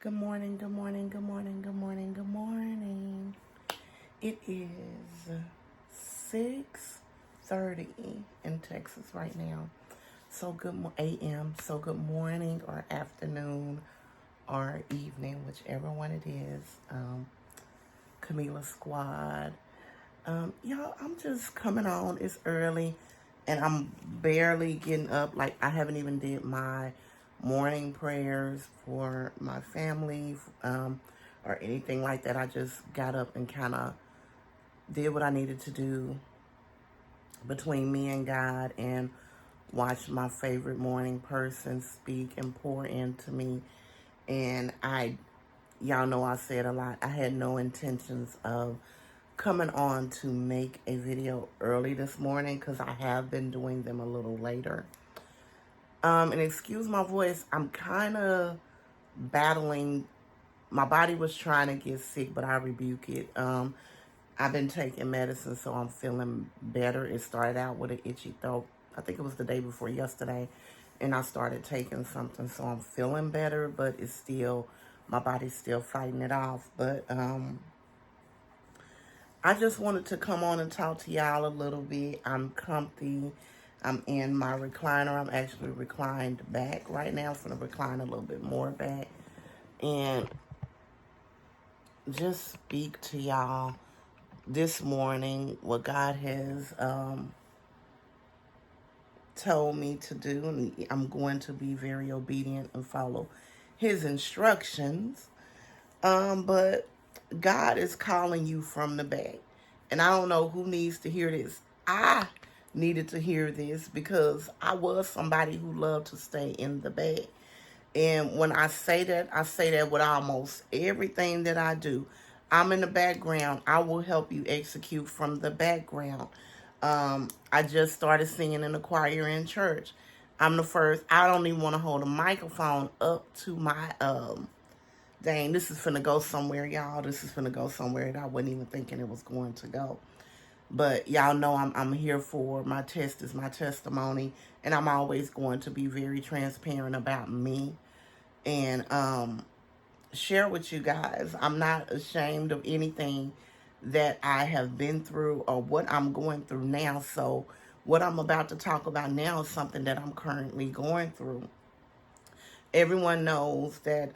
Good morning, good morning, good morning, good morning, good morning. It is 6:30 in Texas right now. So good a.m. So good morning or afternoon or evening, whichever one it is. Camila Squad. Y'all, I'm just coming on. It's early and I'm barely getting up. Like I haven't even did my morning prayers for my family or anything like that. I just got up and kind of did what I needed to do between me and God and watched my favorite morning person speak and pour into me. And y'all know I said a lot. I had no intentions of coming on to make a video early this morning because I have been doing them a little later. And excuse my voice, I'm kind of battling. My body was trying to get sick, but I rebuke it. I've been taking medicine, so I'm feeling better. It started out with an itchy throat. I think it was the day before yesterday, and I started taking something, so I'm feeling better, but it's still, my body's still fighting it off. But I just wanted to come on and talk to y'all a little bit. I'm comfy. I'm in my recliner. I'm actually reclined back right now. I'm going to recline a little bit more back and just speak to y'all this morning what God has told me to do. And I'm going to be very obedient and follow his instructions. But God is calling you from the back. And I don't know who needs to hear this. I needed to hear this because I was somebody who loved to stay in the back. And when I say that with almost everything that I do. I'm in the background. I will help you execute from the background. I just started singing in the choir in church. I'm the first. I don't even want to hold a microphone up to my dang, this is finna go somewhere, y'all. This is finna go somewhere that I wasn't even thinking it was going to go. But y'all know I'm here for my test is my testimony, and I'm always going to be very transparent about me and share with you guys. I'm not ashamed of anything that I have been through or what I'm going through now. So what I'm about to talk about now is something that I'm currently going through. Everyone knows that,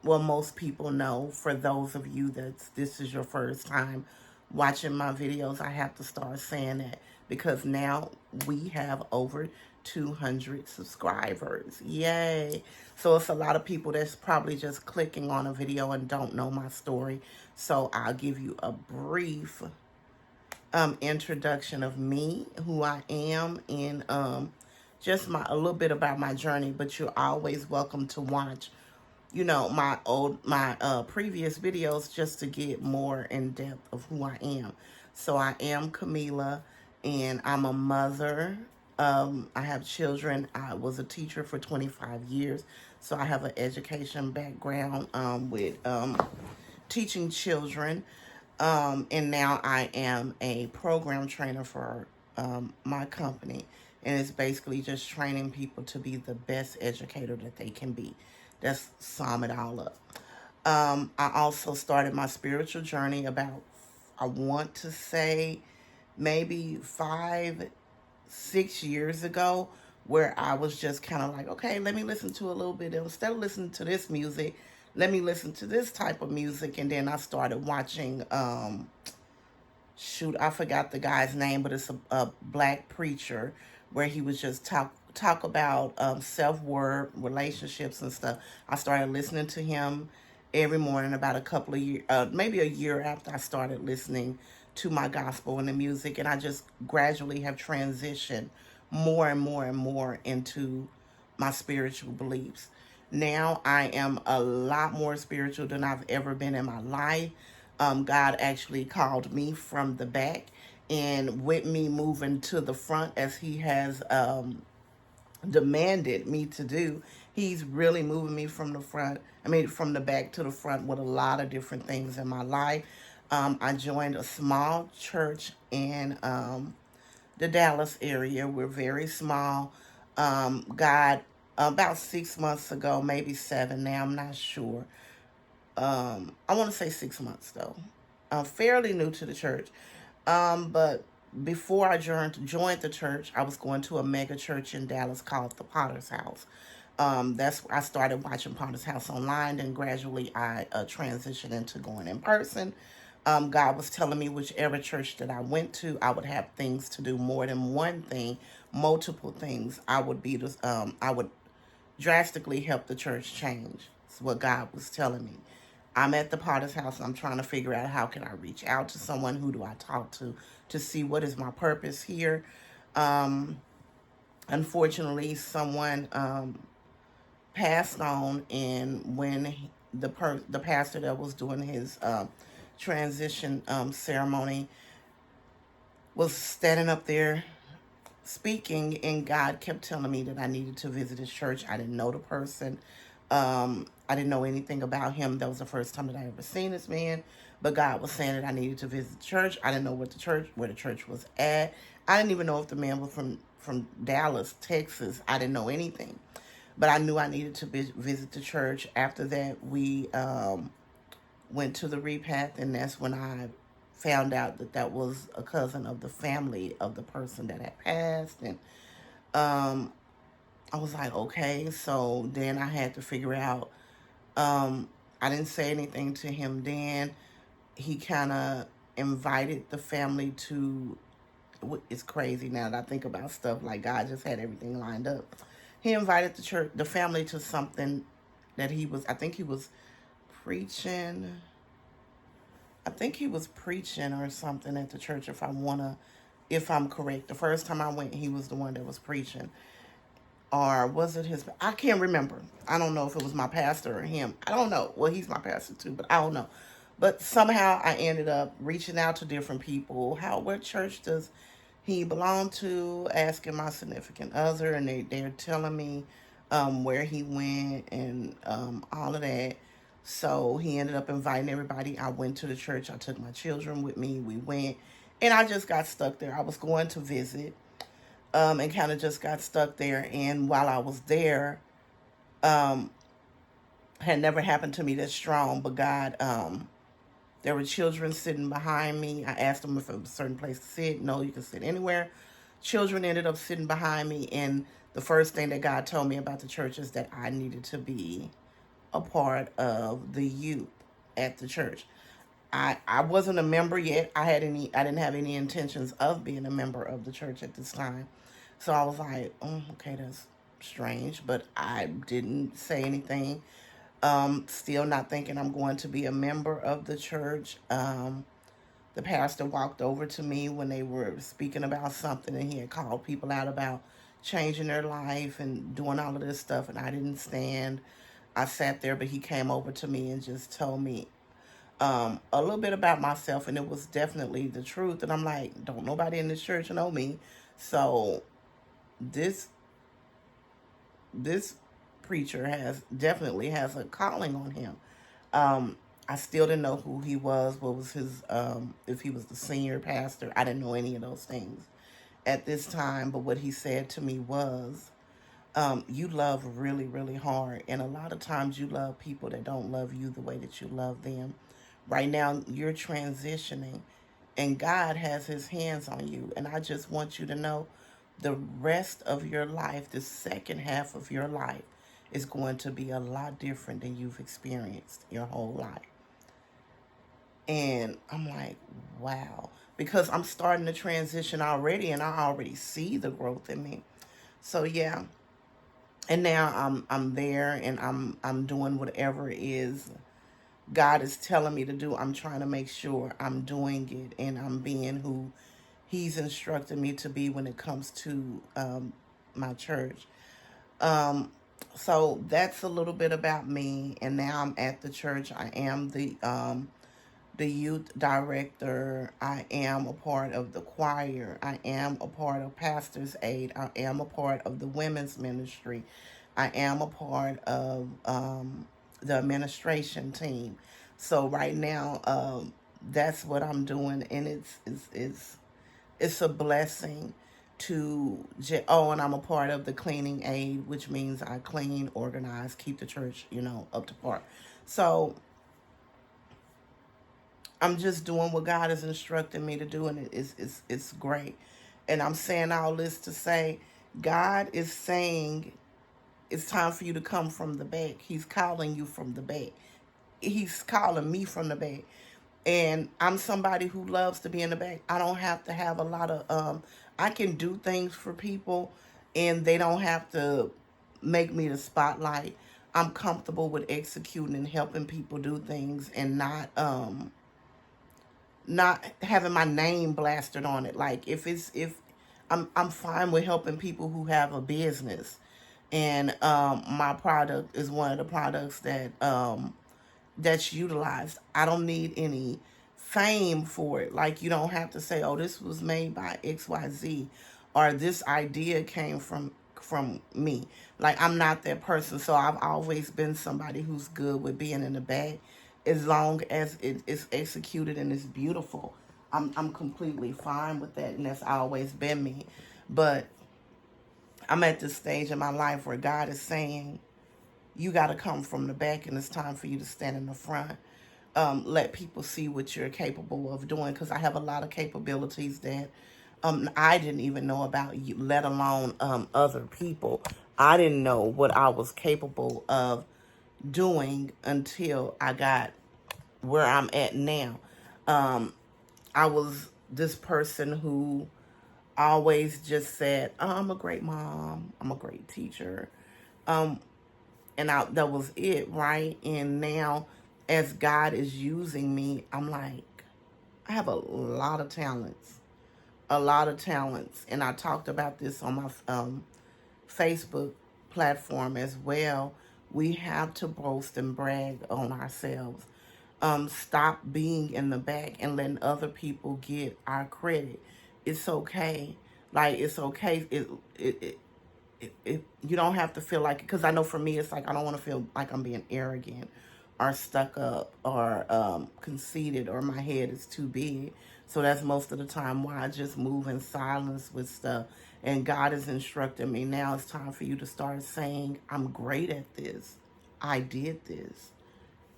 well, most people know. For those of you that this is your first time watching my videos, I have to start saying that because now we have over 200 subscribers. Yay. So it's a lot of people that's probably just clicking on a video and don't know my story. So I'll give you a brief introduction of me, who I am, and just a little bit about my journey. But you're always welcome to watch, my previous videos just to get more in depth of who I am. So I am Camila, and I'm a mother. I have children. I was a teacher for 25 years, so I have an education background with teaching children. And now I am a program trainer for my company. And it's basically just training people to be the best educator that they can be. That's sum it all up. I also started my spiritual journey about, I want to say, maybe 5, 6 years ago, where I was just kind of like, okay, let me listen to a little bit. Instead of listening to this music, let me listen to this type of music. And then I started watching, shoot, I forgot the guy's name, but it's a black preacher where he was just talk about self-worth, relationships and stuff. I started listening to him every morning about a couple of years, maybe a year after I started listening to my gospel and the music. And I just gradually have transitioned more and more and more into my spiritual beliefs. Now I am a lot more spiritual than I've ever been in my life. God actually called me from the back, and with me moving to the front as he has demanded me to do, he's really moving me from from the back to the front with a lot of different things in my life. I joined a small church in the Dallas area. We're very small. God about 6 months ago, maybe 7 now, I'm not sure. I want to say 6 months though. I'm fairly new to the church. But before I joined the church, I was going to a mega church in Dallas called the Potter's House. That's I started watching Potter's House online, and gradually I transitioned into going in person. God was telling me whichever church that I went to, I would have things to do, more than one thing, multiple things. I would drastically help the church change. That's what God was telling me. I'm at the Potter's House. I'm trying to figure out how can I reach out to someone. Who do I talk to see what is my purpose here. Um, Unfortunately, someone passed on, and when the pastor that was doing his transition ceremony was standing up there speaking, and God kept telling me that I needed to visit his church. I didn't know the person. I didn't know anything about him. That was the first time that I ever seen this man. But God was saying that I needed to visit the church. I didn't know where the church was at. I didn't even know if the man was from Dallas, Texas. I didn't know anything. But I knew I needed to visit the church. After that, we went to the repast, and that's when I found out that that was a cousin of the family of the person that had passed. And um, I was like, okay. So then I had to figure out. I didn't say anything to him then. He kind of invited the family to. It's crazy now that I think about stuff, like God just had everything lined up. He invited the family to something that he was. I think he was preaching. I think he was preaching or something at the church. If I'm correct, the first time I went, he was the one that was preaching, or was it his? I can't remember. I don't know if it was my pastor or him. I don't know. Well, he's my pastor too, but I don't know. But somehow I ended up reaching out to different people. What church does he belong to? Asking my significant other, and they're telling me where he went, and all of that. So he ended up inviting everybody. I went to the church. I took my children with me. We went, and I just got stuck there. I was going to visit, and kind of just got stuck there. And while I was there, um, had never happened to me that strong. But God, there were children sitting behind me. I asked them if it was a certain place to sit. No, you can sit anywhere. Children ended up sitting behind me, and the first thing that God told me about the church is that I needed to be a part of the youth at the church. I wasn't a member yet. I didn't have any intentions of being a member of the church at this time. So I was like, oh, okay, that's strange, but I didn't say anything. Still not thinking I'm going to be a member of the church. The pastor walked over to me when they were speaking about something, and he had called people out about changing their life and doing all of this stuff, and I didn't stand. I sat there, but he came over to me and just told me a little bit about myself, and it was definitely the truth. And I'm like, don't nobody in this church know me, so this this preacher has a calling on him. I still didn't know who he was, what was his, if he was the senior pastor. I didn't know any of those things at this time. But what he said to me was, you love really, really hard. And a lot of times you love people that don't love you the way that you love them. Right now, you're transitioning, and God has his hands on you. And I just want you to know the rest of your life, the second half of your life, is going to be a lot different than you've experienced your whole life. And I'm like, wow. Because I'm starting to transition already, and I already see the growth in me. So yeah. And now I'm there, and I'm doing whatever it is God is telling me to do. I'm trying to make sure I'm doing it, and I'm being who He's instructed me to be when it comes to my church. Um, so that's a little bit about me. And now I'm at the church. I am the youth director. I am a part of the choir. I am a part of pastor's aid. I am a part of the women's ministry. I am a part of the administration team. So right now, that's what I'm doing, and it's a blessing. and I'm a part of the cleaning aid, which means I clean, organize, keep the church, up to par. So I'm just doing what God has instructed me to do, and it's great. And I'm saying all this to say, God is saying it's time for you to come from the back. He's calling you from the back. He's calling me from the back. And I'm somebody who loves to be in the back. I don't have to have a lot of I can do things for people and they don't have to make me the spotlight. I'm comfortable with executing and helping people do things and not having my name blasted on it. Like if I'm fine with helping people who have a business, and my product is one of the products that's utilized. I don't need any fame for it. Like, you don't have to say, "Oh, this was made by XYZ," or "This idea came from me." Like, I'm not that person. So I've always been somebody who's good with being in the back, as long as it is executed and it's beautiful. I'm completely fine with that, and that's always been me. But I'm at this stage in my life where God is saying, you got to come from the back, and it's time for you to stand in the front. Let people see what you're capable of doing, because I have a lot of capabilities that I didn't even know about, you, let alone other people. I didn't know what I was capable of doing until I got where I'm at now. I was this person who always just said, "Oh, I'm a great mom, I'm a great teacher." That was it, right? And now, as God is using me, I'm like, I have a lot of talents, and I talked about this on my Facebook platform as well. We have to boast and brag on ourselves. Stop being in the back and letting other people get our credit. It's okay. Like, it's okay. You don't have to feel like it, because I know for me it's like I don't want to feel like I'm being arrogant or stuck up or conceited, or my head is too big. So that's most of the time why I just move in silence with stuff. And God is instructing me, now it's time for you to start saying, I'm great at this. I did this.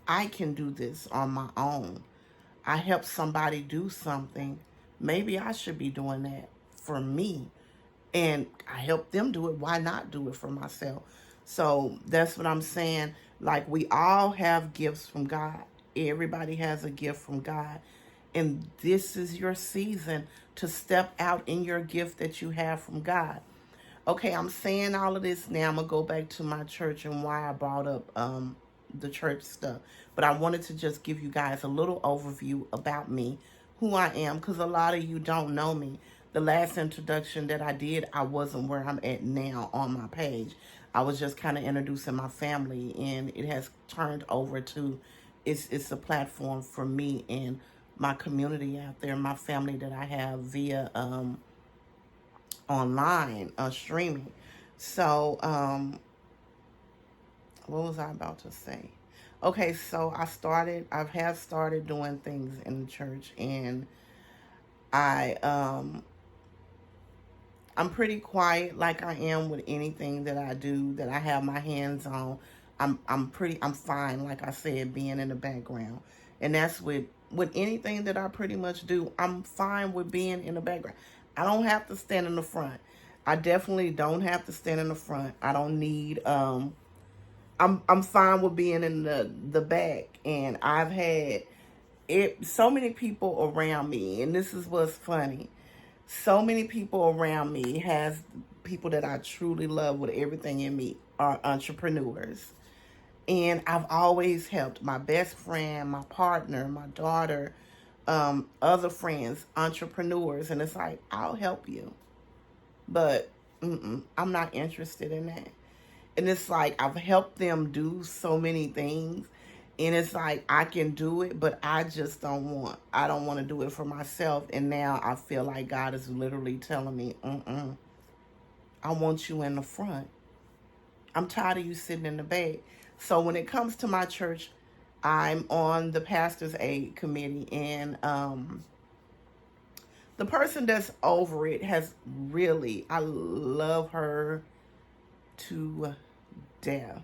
I can do this on my own. I helped somebody do something. Maybe I should be doing that for me. And I help them do it. Why not do it for myself? So that's what I'm saying. Like, we all have gifts from God. Everybody has a gift from God. And this is your season to step out in your gift that you have from God. Okay, I'm saying all of this now. I'm going to go back to my church and why I brought up the church stuff. But I wanted to just give you guys a little overview about me, who I am, because a lot of you don't know me. The last introduction that I did, I wasn't where I'm at now on my page. I was just kind of introducing my family, and it has turned over to, it's a platform for me and my community out there, my family that I have via online streaming. So what was I about to say? Okay, so I have started doing things in the church, and I I'm pretty quiet, like I am with anything that I do, that I have my hands on. I'm fine, like I said, being in the background. And that's with anything that I pretty much do. I'm fine with being in the background. I don't have to stand in the front. I definitely don't have to stand in the front. I don't need I'm fine with being in the back. And I've had so many people around me, and this is what's funny. So many people around me, has people that I truly love with everything in me, are entrepreneurs. And I've always helped my best friend, my partner, my daughter, other friends, entrepreneurs. And it's like, I'll help you. But I'm not interested in that. And it's like, I've helped them do so many things. And it's like, I can do it, but I just I don't want to do it for myself. And now I feel like God is literally telling me, I want you in the front. I'm tired of you sitting in the back. So when it comes to my church, I'm on the pastor's aid committee, and the person that's over it has really, I love her to death.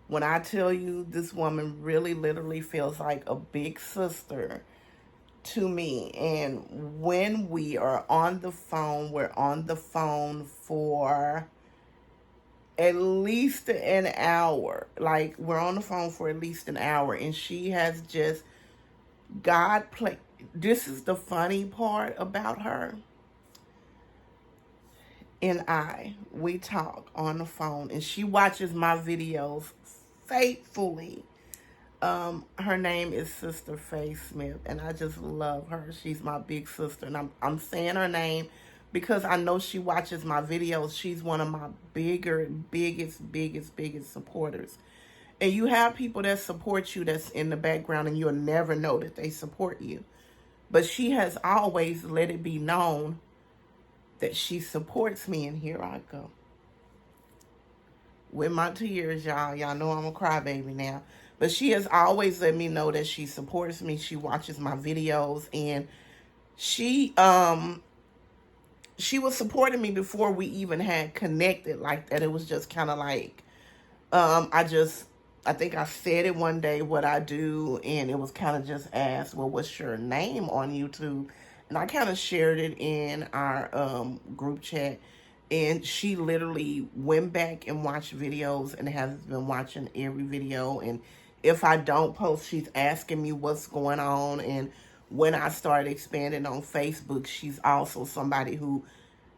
When I tell you, this woman really literally feels like a big sister to me. And when we are on the phone, we're on the phone for at least an hour. Like, we're on the phone for at least an hour. And she has just, God play. This is the funny part about her. And we talk on the phone, and she watches my videos faithfully. Her name is Sister Faye Smith, and I just love her. She's my big sister, and I'm saying her name because I know she watches my videos. She's one of my biggest supporters. And you have people that support you that's in the background, and you'll never know that they support you. But she has always let it be known that she supports me, and here I go. With my tears, y'all. Y'all know I'm a crybaby now. But she has always let me know that she supports me. She watches my videos, and she was supporting me before we even had connected like that. It was just kind of like, I think I said it one day, what I do, and it was kind of just asked, well, what's your name on YouTube? And I kind of shared it in our group chat, and she literally went back and watched videos and has been watching every video. And if I don't post, she's asking me what's going on. And when I started expanding on Facebook, she's also somebody who,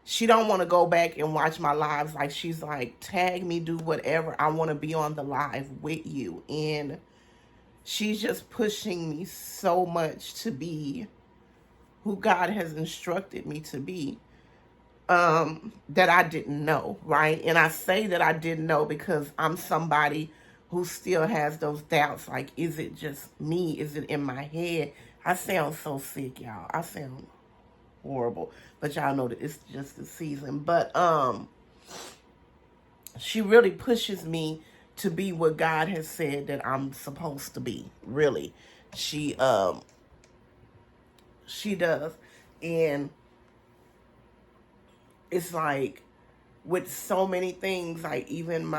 she don't want to go back and watch my lives. Like, she's like, tag me, do whatever. I want to be on the live with you. And she's just pushing me so much to be who God has instructed me to be, that I didn't know, right? And I say that I didn't know because I'm somebody who still has those doubts. Like, is it just me? Is it in my head? I sound so sick, y'all. I sound horrible, but y'all know that it's just the season. But she really pushes me to be what God has said that I'm supposed to be. Really, she does. And it's like, with so many things, like even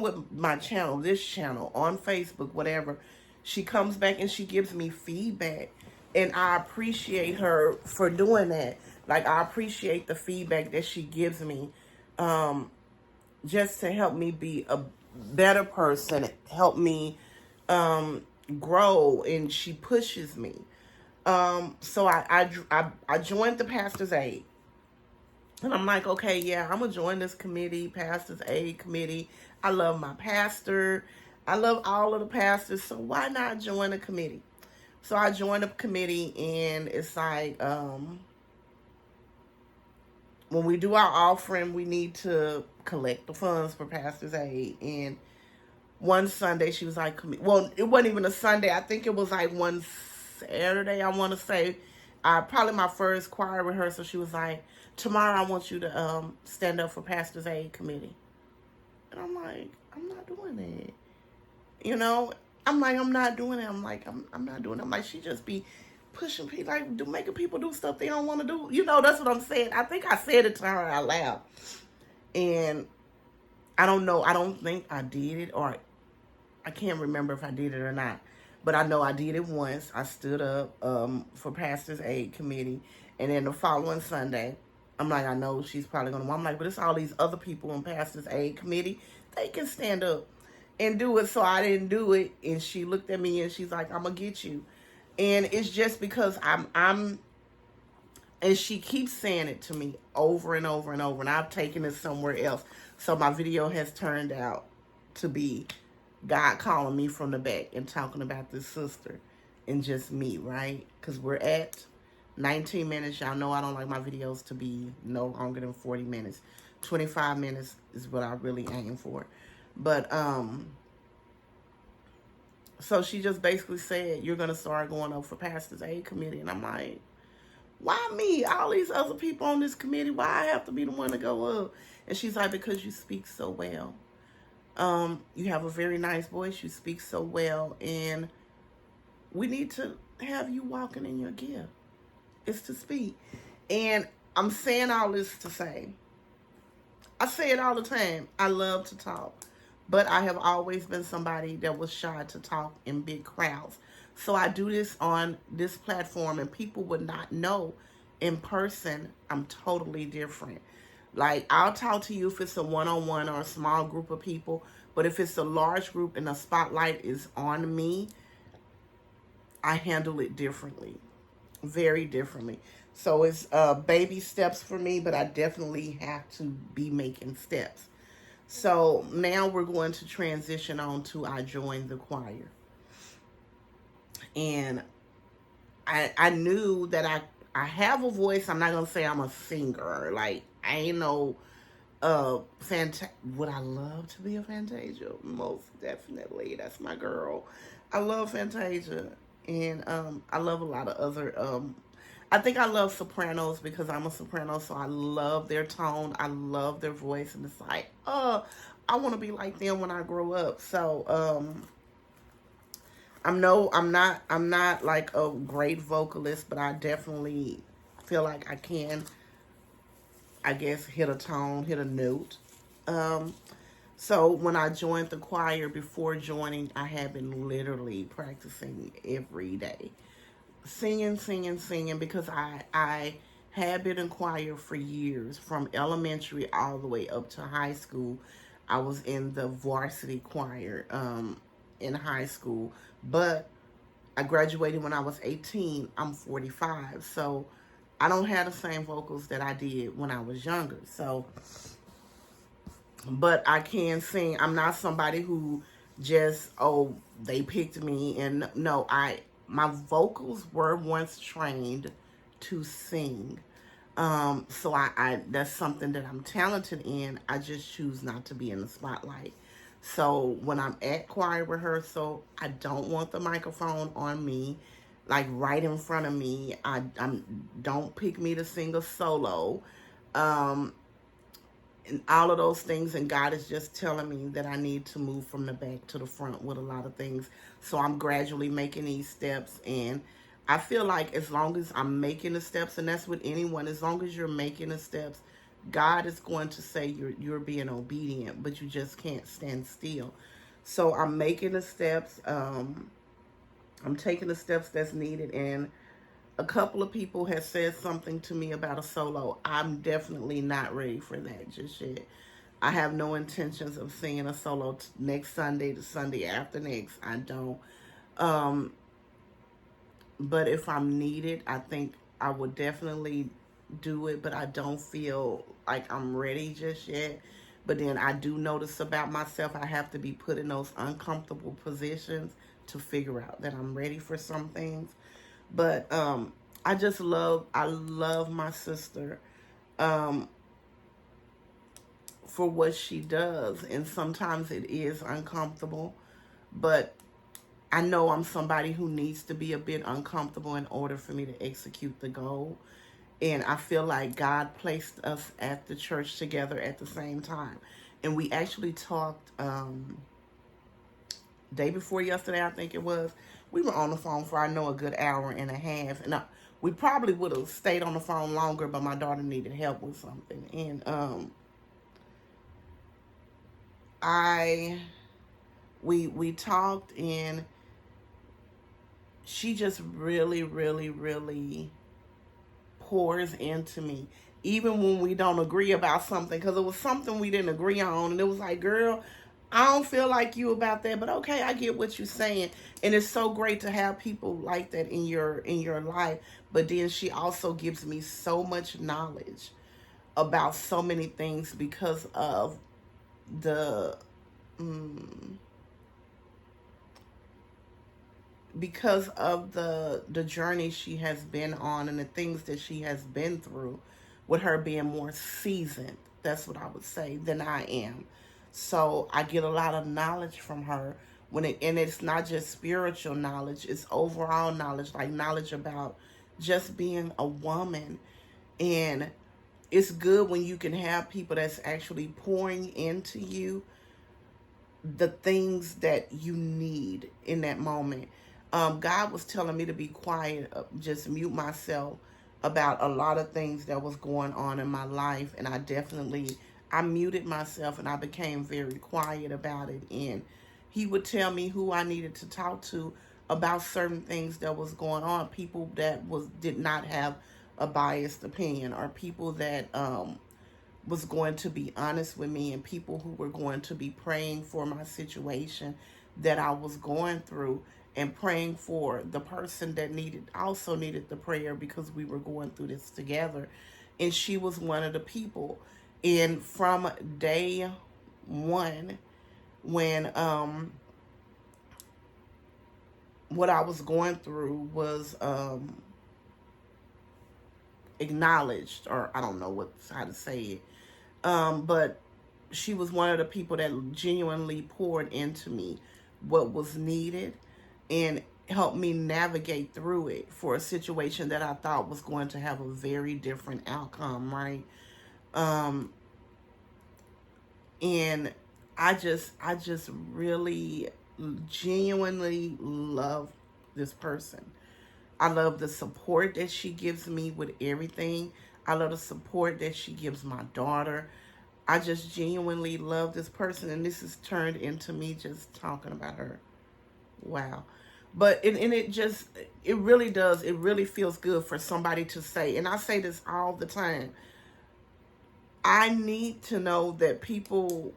with my channel, this channel on Facebook, whatever, she comes back and she gives me feedback, and I appreciate her for doing that. Like, I appreciate the feedback that she gives me, just to help me be a better person, help me grow, and she pushes me. So I joined the Pastor's Aid. And I'm like, okay, yeah, I'm going to join this committee, Pastor's Aid Committee. I love my pastor. I love all of the pastors. So why not join a committee? So I joined a committee, and it's like, when we do our offering, we need to collect the funds for Pastor's Aid. And one Sunday, she was like, well, it wasn't even a Sunday. I think it was like one Saturday, I want to say. Probably my first choir rehearsal. She was like, tomorrow I want you to stand up for Pastor's Aid Committee. And I'm like, I'm not doing that. You know, I'm like, I'm not doing it. I'm like, I'm not doing it. I'm like, she just be pushing people, like, making people do stuff they don't want to do. You know, that's what I'm saying. I think I said it to her out loud. And I don't know. I don't think I did it, or I can't remember if I did it or not. But I know I did it once. I stood up for Pastor's Aid Committee. And then the following Sunday, I'm like, I know she's probably going to. I'm like, but it's all these other people on Pastor's Aid Committee. They can stand up and do it. So I didn't do it. And she looked at me and she's like, I'm going to get you. And it's just because I'm, and she keeps saying it to me over and over and over. And I've taken it somewhere else. So my video has turned out to be God calling me from the back and talking about this sister and just me, right? Because we're at 19 minutes. Y'all know I don't like my videos to be no longer than 40 minutes. 25 minutes is what I really aim for. But, so she just basically said, you're going to start going up for Pastor's Aid Committee. And I'm like, why me? All these other people on this committee, why I have to be the one to go up? And she's like, because you speak so well. You have a very nice voice. You speak so well. And we need to have you walking in your gift. It's to speak. And I'm saying all this to say, I say it all the time. I love to talk, but I have always been somebody that was shy to talk in big crowds. So I do this on this platform, and people would not know in person I'm totally different. Like, I'll talk to you if it's a one on one or a small group of people, but if it's a large group and the spotlight is on me, I handle it differently, very differently. So it's baby steps for me, but I definitely have to be making steps. So now we're going to transition on to I joined the choir. And I knew that I have a voice. I'm not gonna say I'm a singer. Like, I ain't no would I love to be a Fantasia? Most definitely. That's my girl. I love Fantasia. And I love a lot of other I think I love sopranos because I'm a soprano, so I love their tone. I love their voice, and it's like, I want to be like them when I grow up. So, I'm not like a great vocalist, but I definitely feel like I can, I guess, hit a tone, hit a note. Um, so when I joined the choir, before joining, I had been literally practicing every day, singing, singing, singing, because I had been in choir for years, from elementary all the way up to high school. I was in the varsity choir in high school, but I graduated when I was 18. I'm 45, so I don't have the same vocals that I did when I was younger. So, but I can sing. I'm not somebody who just, oh, they picked me, and no, my vocals were once trained to sing. So I that's something that I'm talented in. I just choose not to be in the spotlight. So when I'm at choir rehearsal, I don't want the microphone on me, like right in front of me. I'm don't pick me to sing a solo. Um, and all of those things, and God is just telling me that I need to move from the back to the front with a lot of things. So I'm gradually making these steps, and I feel like as long as I'm making the steps, and that's with anyone, as long as you're making the steps, God is going to say you're being obedient, but you just can't stand still. So I'm making the steps. I'm taking the steps that's needed, and a couple of people have said something to me about a solo. I'm definitely not ready for that just yet. I have no intentions of singing a solo next Sunday, the Sunday after next. I don't. Um, but if I'm needed, I think I would definitely do it. But I don't feel like I'm ready just yet. But then I do notice about myself, I have to be put in those uncomfortable positions to figure out that I'm ready for some things. But I love my sister um, for what she does. And sometimes it is uncomfortable, but I know I'm somebody who needs to be a bit uncomfortable in order for me to execute the goal. And I feel like God placed us at the church together at the same time. And we actually talked day before yesterday, I think it was. We were on the phone for, I know, a good hour and a half. And we probably would have stayed on the phone longer, but my daughter needed help with something. And I we talked, and she just really, really, really pours into me, even when we don't agree about something, because it was something we didn't agree on, and it was like, girl, I don't feel like you about that, but okay, I get what you're saying. And it's so great to have people like that in your life. But then she also gives me so much knowledge about so many things because of the the journey she has been on, and the things that she has been through, with her being more seasoned, that's what I would say, than I am. So I get a lot of knowledge from her, and it's not just spiritual knowledge, it's overall knowledge, like knowledge about just being a woman. And it's good when you can have people that's actually pouring into you the things that you need in that moment. God was telling me to be quiet, just mute myself about a lot of things that was going on in my life. And I muted myself and I became very quiet about it. And he would tell me who I needed to talk to about certain things that was going on. People that did not have a biased opinion, or people that was going to be honest with me, and people who were going to be praying for my situation that I was going through, and praying for the person that also needed the prayer, because we were going through this together. And she was one of the people. And from day one, when what I was going through was acknowledged, or I don't know how to say it, but she was one of the people that genuinely poured into me what was needed and helped me navigate through it for a situation that I thought was going to have a very different outcome, right? And I just really genuinely love this person. I love the support that she gives me with everything. I love the support that she gives my daughter. I just genuinely love this person, and this has turned into me just talking about her. Wow. But it really does, it really feels good for somebody to say, and I say this all the time, I need to know that people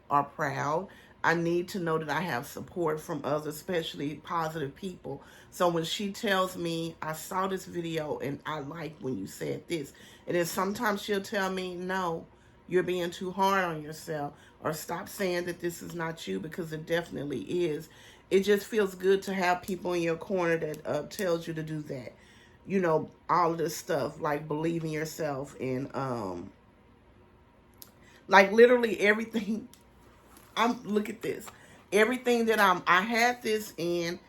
are proud. I need to know that I have support from others, especially positive people. So when she tells me, I saw this video and I like when you said this, and then sometimes she'll tell me, no, you're being too hard on yourself, or stop saying that this is not you, because it definitely is. It just feels good to have people in your corner that tells you to do that. You know, all of this stuff, like believe in yourself, and like literally everything. Look at this. Everything that I had this in,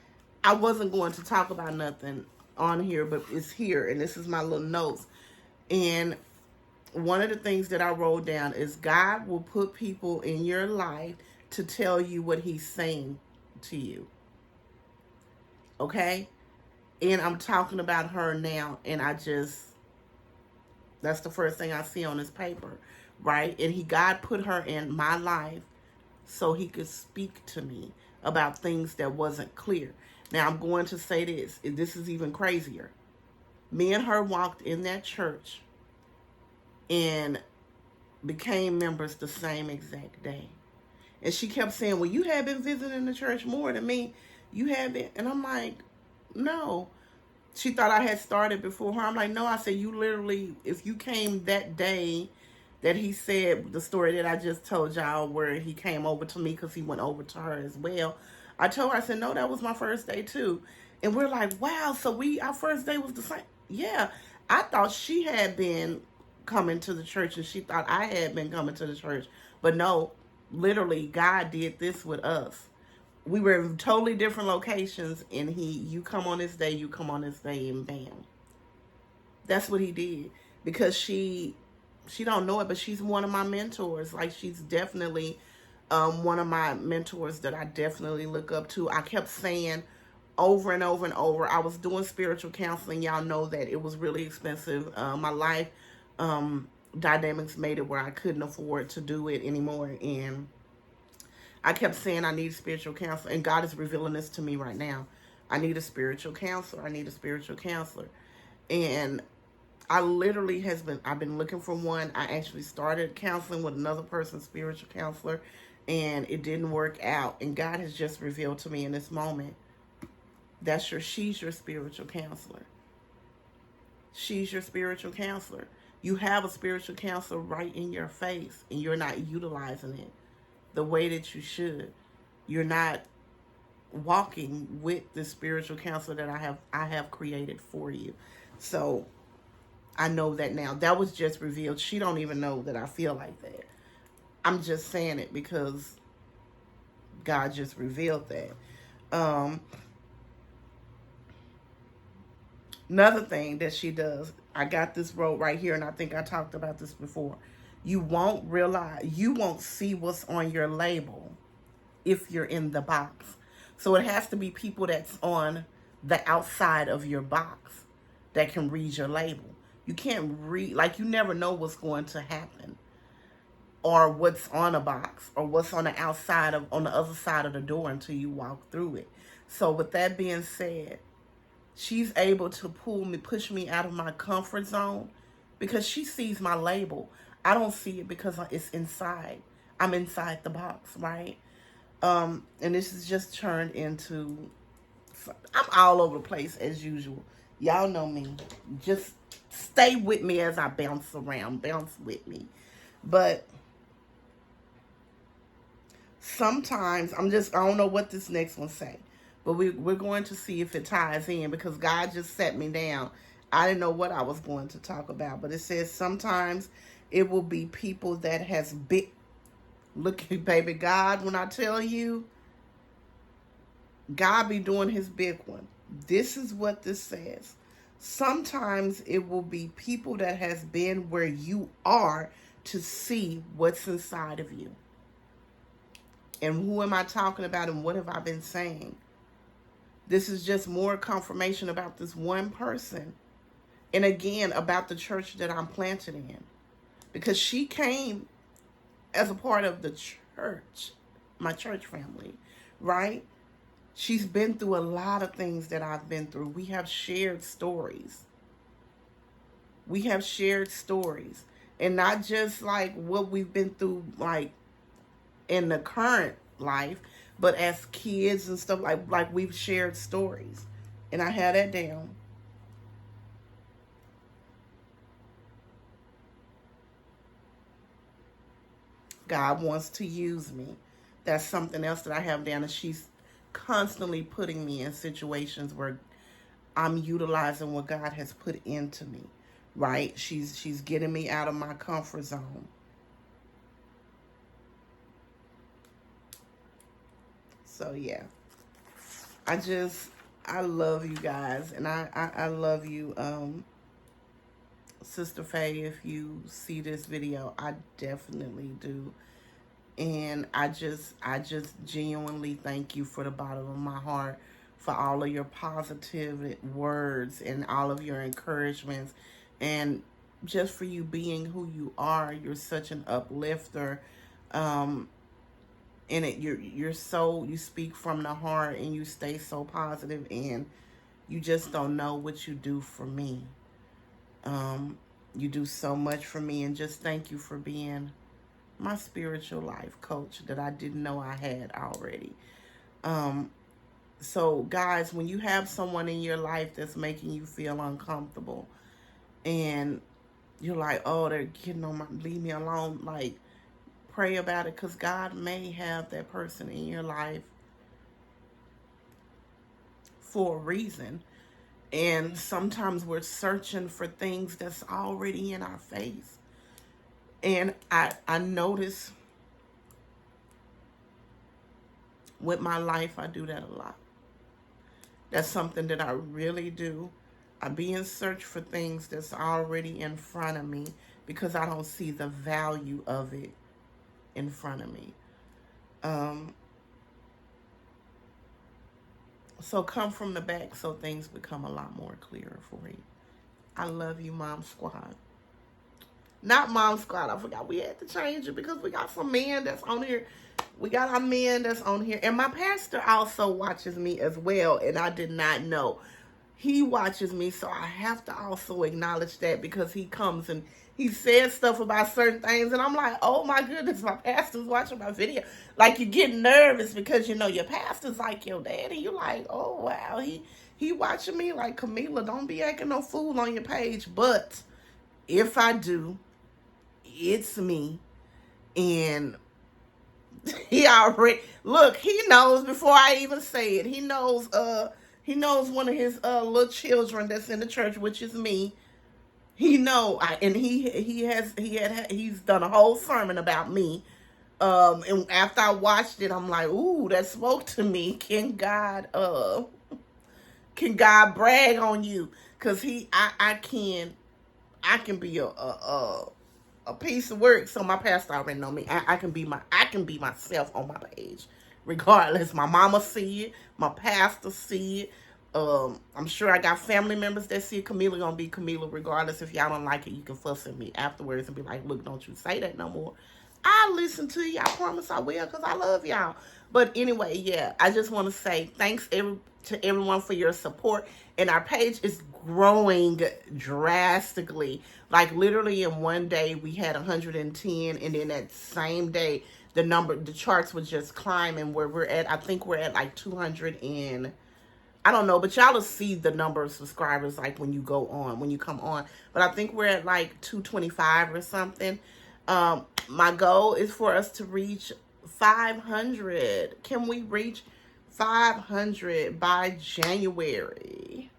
I wasn't going to talk about nothing on here, but it's here, and this is my little notes. And one of the things that I wrote down is, God will put people in your life to tell you what he's saying to you. Okay? And I'm talking about her now, and that's the first thing I see on this paper, right? And God put her in my life so he could speak to me about things that wasn't clear. Now, I'm going to say this. This is even crazier. Me and her walked in that church and became members the same exact day. And she kept saying, well, you have been visiting the church more than me. You have been. And I'm like, no. She thought I had started before her. I'm like, no. I said, you literally, if you came that day that he said the story that I just told y'all, where he came over to me because he went over to her as well. I told her, I said, no, that was my first day too. And we're like, wow, so our first day was the same. Yeah, I thought she had been coming to the church and she thought I had been coming to the church. But no, literally, God did this with us. We were in totally different locations, and you come on this day, you come on this day, and bam. That's what he did. Because she don't know it, but she's one of my mentors. Like, she's definitely one of my mentors that I definitely look up to. I kept saying over and over and over, I was doing spiritual counseling. Y'all know that it was really expensive. My life dynamics made it where I couldn't afford to do it anymore. And I kept saying I need spiritual counselor. And God is revealing this to me right now. I need a spiritual counselor. I need a spiritual counselor. And I've been looking for one. I actually started counseling with another person, spiritual counselor, and it didn't work out. And God has just revealed to me in this moment, she's your spiritual counselor. She's your spiritual counselor. You have a spiritual counselor right in your face, and you're not utilizing it the way that you should. You're not walking with the spiritual counselor that I have created for you. So I know that now. That was just revealed. She don't even know that I feel like that. I'm just saying it because God just revealed that. Another thing that she does, I got this wrote right here, and I think I talked about this before. You won't see what's on your label if you're in the box. So it has to be people that's on the outside of your box that can read your label. You can't read, like, you never know what's going to happen or what's on a box or what's on the outside of, on the other side of the door until you walk through it. So with that being said, she's able to push me out of my comfort zone because she sees my label. I don't see it because it's inside. I'm inside the box, right? And this is just turned into, I'm all over the place as usual. Y'all know me. Just stay with me as I bounce around. Bounce with me. But sometimes I don't know what this next one say. But we're going to see if it ties in because God just set me down. I didn't know what I was going to talk about. But it says sometimes it will be people that has big. Look, baby, God, when I tell you, God be doing his big one. This is what this says. Sometimes it will be people that has been where you are to see what's inside of you. And who am I talking about and what have I been saying? This is just more confirmation about this one person. And again, about the church that I'm planted in. Because she came as a part of the church, my church family, right? She's been through a lot of things that I've been through. We have shared stories. We have shared stories. And not just like what we've been through, like in the current life, but as kids and stuff, like we've shared stories. And I had that down. God wants to use me. That's something else that I have down. And she's constantly putting me in situations where I'm utilizing what God has put into me, right? She's getting me out of my comfort zone. So yeah, I love you guys, and I love you, Sister Faye. If you see this video, I definitely do. And I just genuinely thank you for the bottom of my heart for all of your positive words and all of your encouragements, and just for you being who you are. You're such an uplifter. And you're so, you speak from the heart and you stay so positive, and you just don't know what you do for me. You do so much for me, and just thank you for being my spiritual life coach that I didn't know I had already. So guys, when you have someone in your life that's making you feel uncomfortable and you're like, oh, they're getting on my, leave me alone, like, pray about it, because God may have that person in your life for a reason. And sometimes we're searching for things that's already in our face. And I notice with my life, I do that a lot. That's something that I really do. I be in search for things that's already in front of me because I don't see the value of it in front of me. So come from the back so things become a lot more clearer for you. I love you, Mom Squad. Not Mom Squad. I forgot we had to change it because we got some men that's on here. We got our men that's on here. And my pastor also watches me as well. And I did not know. He watches me, so I have to also acknowledge that, because he comes and he says stuff about certain things, and I'm like, oh my goodness, my pastor's watching my video. Like, you get nervous because, you know, your pastor's like your daddy. You're like, oh wow, he watching me. Like, Camila, don't be acting no fool on your page. But if I do, it's me. And he already, look, he knows before I even say it. He knows one of his little children that's in the church, which is me. He know, and he's done a whole sermon about me. And after I watched it, I'm like, ooh, that spoke to me. Can God brag on you? Cause I can be a piece of work. So my pastor already know me. I can be myself on my page. regardless. My mama see it. My pastor see it. I'm sure I got family members that see it. Camila gonna be Camila regardless. If y'all don't like it, you can fuss at me afterwards and be like, look, don't you say that no more. I listen to you. I promise I will, because I love y'all. But anyway, yeah, I just want to say thanks to everyone for your support. And our page is growing drastically. Like literally in one day we had 110, and then that same day the charts was just climbing where we're at. I think we're at like 200 and I don't know, but y'all will see the number of subscribers like when you come on. But I think we're at like 225 or something. My goal is for us to reach 500. Can we reach 500 by January?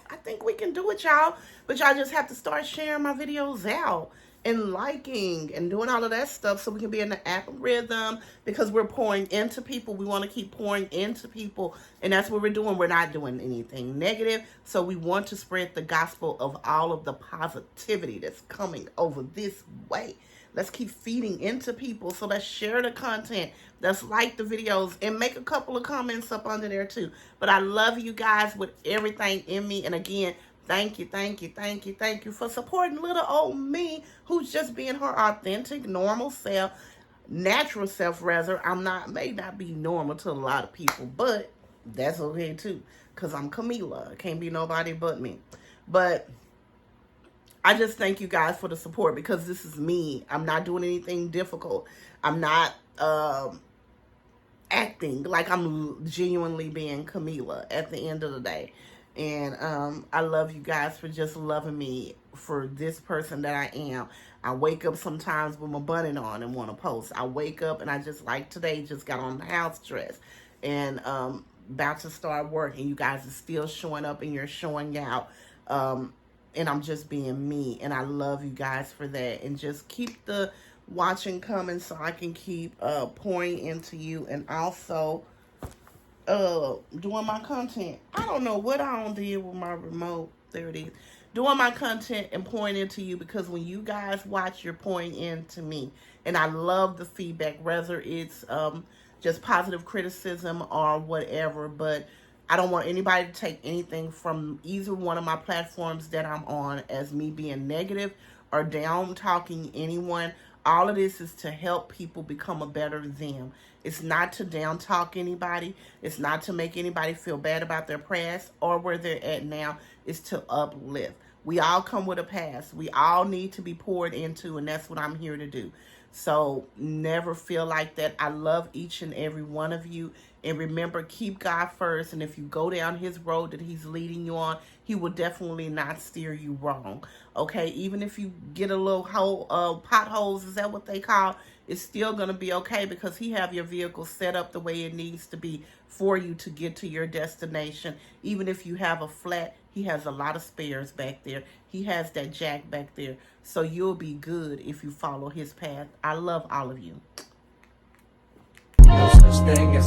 I think we can do it, y'all. But y'all just have to start sharing my videos out and liking and doing all of that stuff so we can be in the algorithm, because we're pouring into people. We want to keep pouring into people, and that's what we're doing. We're not doing anything negative. So we want to spread the gospel of all of the positivity that's coming over this way. Let's keep feeding into people. So let's share the content. Let's like the videos and make a couple of comments up under there too. But I love you guys with everything in me. And again, thank you for supporting little old me, who's just being her authentic, normal self, natural self rather. May not be normal to a lot of people, but that's okay too, because I'm Camila. I can't be nobody but me. But I just thank you guys for the support, because this is me. I'm not doing anything difficult. I'm not acting like I'm genuinely being Camila at the end of the day. And I love you guys for just loving me for this person that I am. I wake up sometimes with my button on and want to post. I wake up and I just, like today, just got on the house dress and about to start work, and you guys are still showing up and you're showing out. And I'm just being me, and I love you guys for that. And just keep the watching coming so I can keep pouring into you, and also doing my content. I don't know what I don't did with my remote. There it is. Doing my content and pouring into you, because when you guys watch, you're pouring into me. And I love the feedback, whether it's just positive criticism or whatever. But I don't want anybody to take anything from either one of my platforms that I'm on as me being negative or down talking anyone. All of this is to help people become a better them. It's not to down talk anybody. It's not to make anybody feel bad about their past or where they're at now. It's to uplift. We all come with a past. We all need to be poured into, and that's what I'm here to do. So never feel like that. I love each and every one of you. And remember, keep God first. And if you go down his road that he's leading you on, he will definitely not steer you wrong. Okay, even if you get a little hole, potholes, is that what they call? It's still going to be okay, because he have your vehicle set up the way it needs to be for you to get to your destination. Even if you have a flat, he has a lot of spares back there. He has that jack back there. So you'll be good if you follow his path. I love all of you. No such thing as